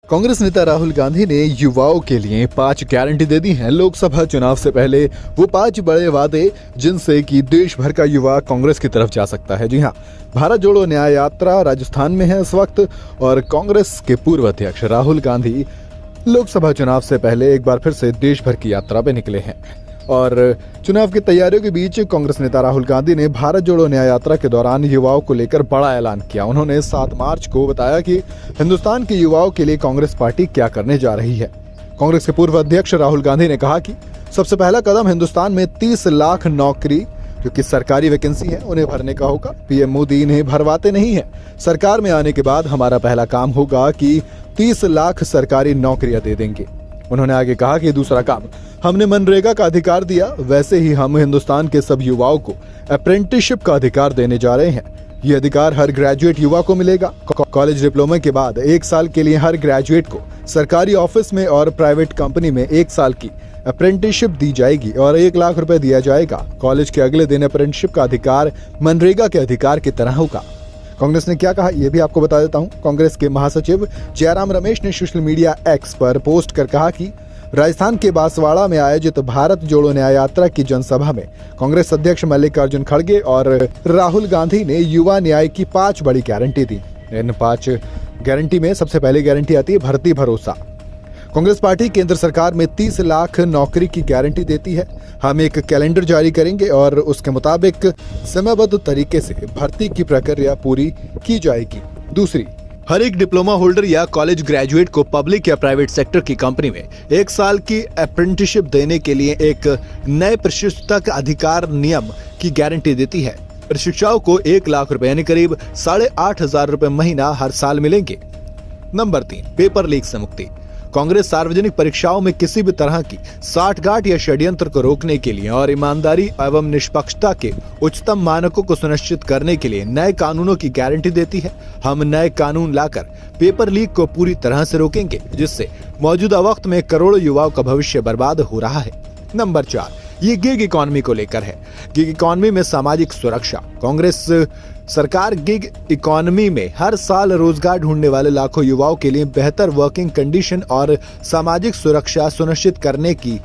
कांग्रेस नेता राहुल गांधी ने युवाओं के लिए 5 गारंटी दे दी हैं। लोकसभा चुनाव से पहले वो 5 बड़े वादे जिनसे कि देश भर का युवा कांग्रेस की तरफ जा सकता है। जी हाँ, भारत जोड़ो न्याय यात्रा राजस्थान में है इस वक्त और कांग्रेस के पूर्व अध्यक्ष राहुल गांधी लोकसभा चुनाव से पहले एक बार फिर से देश भर की यात्रा पे निकले हैं। और चुनाव की तैयारियों के बीच कांग्रेस नेता राहुल गांधी ने भारत जोड़ो न्याय यात्रा के दौरान युवाओं को लेकर बड़ा ऐलान किया। उन्होंने 7 मार्च को बताया कि हिंदुस्तान के युवाओं के लिए कांग्रेस पार्टी क्या करने जा रही है। कांग्रेस के पूर्व अध्यक्ष राहुल गांधी ने कहा कि सबसे पहला कदम हिंदुस्तान में 30 लाख नौकरी जो कि सरकारी वैकेंसी है उन्हें भरने का होगा। पीएम मोदी इन्हें भरवाते नहीं है। सरकार में आने के बाद हमारा पहला काम होगा कि 30 लाख सरकारी नौकरियां दे देंगे। उन्होंने आगे कहा कि दूसरा काम, हमने मनरेगा का अधिकार दिया, वैसे ही हम हिंदुस्तान के सब युवाओं को अप्रेंटिसशिप का अधिकार देने जा रहे हैं। ये अधिकार हर ग्रेजुएट युवा को मिलेगा। कॉलेज डिप्लोमा के बाद 1 साल के लिए हर ग्रेजुएट को सरकारी ऑफिस में और प्राइवेट कंपनी में 1 साल की अप्रेंटिसशिप दी जाएगी और 1 लाख रुपए दिया जाएगा। कॉलेज के अगले दिन अप्रेंटिसशिप का अधिकार मनरेगा के अधिकार की तरह होगा। कांग्रेस ने क्या कहा ये भी आपको बता देता हूं। कांग्रेस के महासचिव जयराम रमेश ने सोशल मीडिया एक्स पर पोस्ट कर कहा कि राजस्थान के बांसवाड़ा में आयोजित भारत जोड़ो न्याय यात्रा की जनसभा में कांग्रेस अध्यक्ष मल्लिकार्जुन खड़गे और राहुल गांधी ने युवा न्याय की 5 बड़ी गारंटी दी। इन 5 गारंटी में सबसे पहली गारंटी आती है भर्ती भरोसा। कांग्रेस पार्टी केंद्र सरकार में 30 लाख नौकरी की गारंटी देती है। हम एक कैलेंडर जारी करेंगे और उसके मुताबिक समयबद्ध तरीके से भर्ती की प्रक्रिया पूरी की जाएगी। दूसरी, हर एक डिप्लोमा होल्डर या कॉलेज ग्रेजुएट को पब्लिक या प्राइवेट सेक्टर की कंपनी में 1 साल की अप्रेंटिसशिप देने के लिए एक नए प्रशिक्षक अधिकार नियम की गारंटी देती है। प्रशिक्षुओं को 1 लाख रुपए यानी करीब 8,500 रुपए महीना हर साल मिलेंगे। नंबर 3, पेपर लीक से मुक्ति। कांग्रेस सार्वजनिक परीक्षाओं में किसी भी तरह की साठगांठ या षड्यंत्र को रोकने के लिए और ईमानदारी एवं निष्पक्षता के उच्चतम मानकों को सुनिश्चित करने के लिए नए कानूनों की गारंटी देती है। हम नए कानून लाकर पेपर लीक को पूरी तरह से रोकेंगे, जिससे मौजूदा वक्त में करोड़ों युवाओं का भविष्य बर्बाद हो रहा है। नंबर 4, ये गिग इकोनॉमी को लेकर है। गिग इकोनॉमी में सामाजिक सुरक्षा। कांग्रेस सरकार गिग इकोनॉमी में हर साल रोजगार ढूंढने वाले लाखों युवाओं के लिए बेहतर वर्किंग कंडीशन और सामाजिक सुरक्षा सुनिश्चित करने की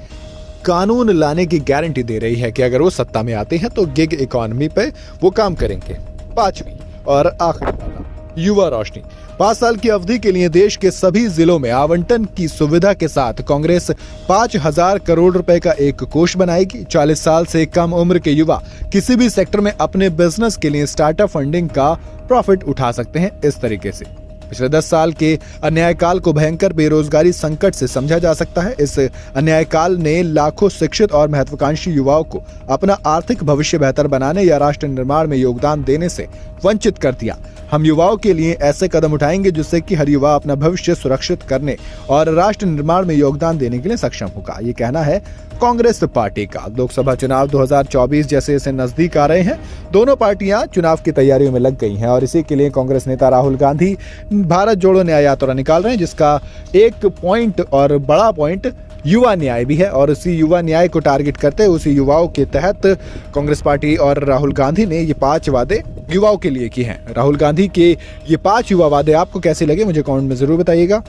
कानून लाने की गारंटी दे रही है कि अगर वो सत्ता में आते हैं तो गिग इकोनॉमी पे वो काम करेंगे। 5वीं और आखिरी वादा, युवा रोशनी। 5 साल की अवधि के लिए देश के सभी जिलों में आवंटन की सुविधा के साथ कांग्रेस 5,000 करोड़ रुपए का एक कोष बनाएगी। 40 साल से कम उम्र के युवा किसी भी सेक्टर में अपने बिजनेस के लिए स्टार्टअप फंडिंग का प्रॉफिट उठा सकते हैं। इस तरीके से पिछले 10 साल के अन्यायकाल को भयंकर बेरोजगारी संकट से समझा जा सकता है। इस अन्यायकाल ने लाखों शिक्षित और महत्वाकांक्षी युवाओं को अपना आर्थिक भविष्य बेहतर बनाने या राष्ट्र निर्माण में योगदान देने से वंचित कर दिया। हम युवाओं के लिए ऐसे कदम उठाएंगे जिससे कि हर युवा अपना भविष्य सुरक्षित करने और राष्ट्र निर्माण में योगदान देने के लिए सक्षम होगा। ये कहना है कांग्रेस पार्टी का। लोकसभा चुनाव 2024 जैसे जैसे नजदीक आ रहे हैं, दोनों पार्टियां चुनाव की तैयारियों में लग गई हैं और इसी के लिए कांग्रेस नेता राहुल गांधी भारत जोड़ो न्याय यात्रा निकाल रहे हैं, जिसका एक पॉइंट और बड़ा पॉइंट युवा न्याय भी है। और उसी युवा न्याय को टारगेट करते हुए उसी युवाओं के तहत कांग्रेस पार्टी और राहुल गांधी ने ये 5 वादे युवाओं के लिए किए हैं। राहुल गांधी के ये 5 युवा वादे आपको कैसे लगे मुझे कमेंट में जरूर बताइएगा।